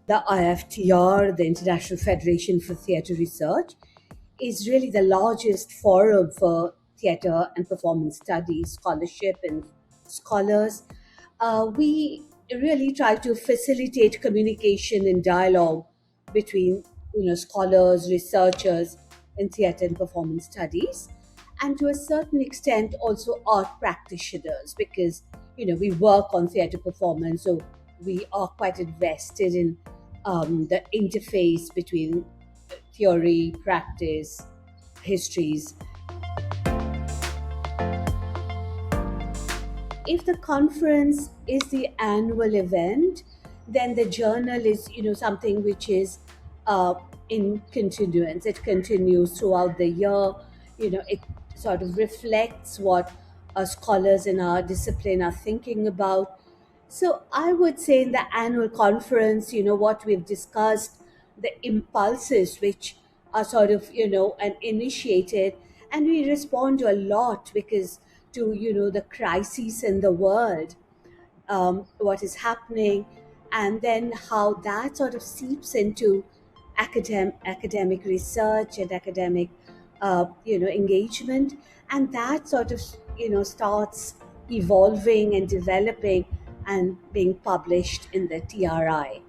The IFTR, the International Federation for Theatre Research, is really the largest forum for theatre and performance studies, scholarship, and scholars. We really try to facilitate communication and dialogue between scholars, researchers in theatre and performance studies, and to a certain extent also art practitioners, because we work on theatre performance, so we are quite invested in the interface between theory, practice, histories. If the conference is the annual event, then the journal is something which is uh, in continuance. It continues throughout the year. It sort of reflects what scholars in our discipline are thinking about. So I would say in the annual conference, what we've discussed, the impulses which are sort of and initiated, and we respond to a lot because to the crises in the world, what is happening, and then how that sort of seeps into academic research and academic engagement, and that sort of starts evolving and developing and being published in the TRI.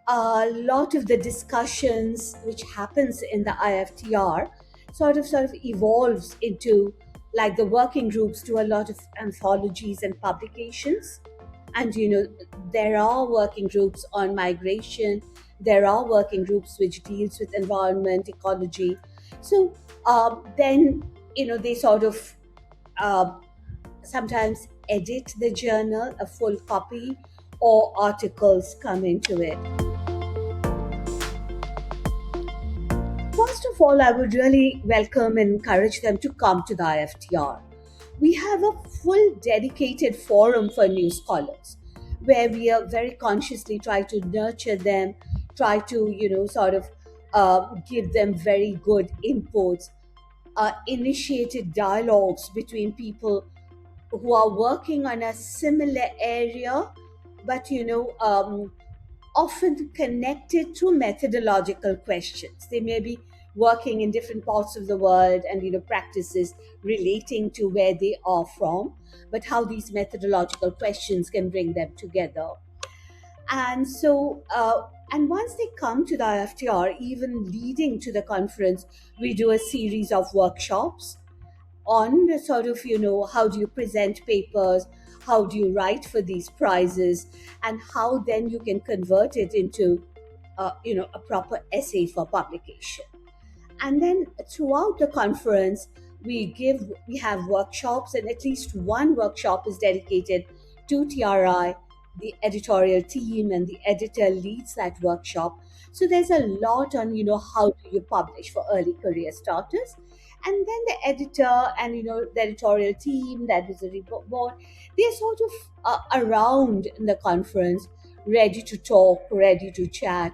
A lot of the discussions which happens in the IFTR sort of evolves into, like, the working groups do a lot of anthologies and publications, and there are working groups on migration, there are working groups which deals with environment, ecology. So then they sort of uh, sometimes edit the journal, a full copy, or articles come into it. First of all, I would really welcome and encourage them to come to the IFTR. We have a full dedicated forum for new scholars where we are very consciously try to nurture them, try to, sort of give them very good inputs, initiated dialogues between people who are working on a similar area, but often connected to methodological questions. They may be working in different parts of the world and practices relating to where they are from, but how these methodological questions can bring them together. And so, and once they come to the IFTR, even leading to the conference, we do a series of workshops on the sort of how do you present papers, how do you write for these prizes, and how then you can convert it into a proper essay for publication. And then throughout the conference, we have workshops, and at least one workshop is dedicated to TRI. The editorial team and the editor leads that workshop. So there's a lot on how do you publish for early career starters, and then the editor and the editorial team, that is a report board, they're sort of around in the conference, ready to talk, ready to chat,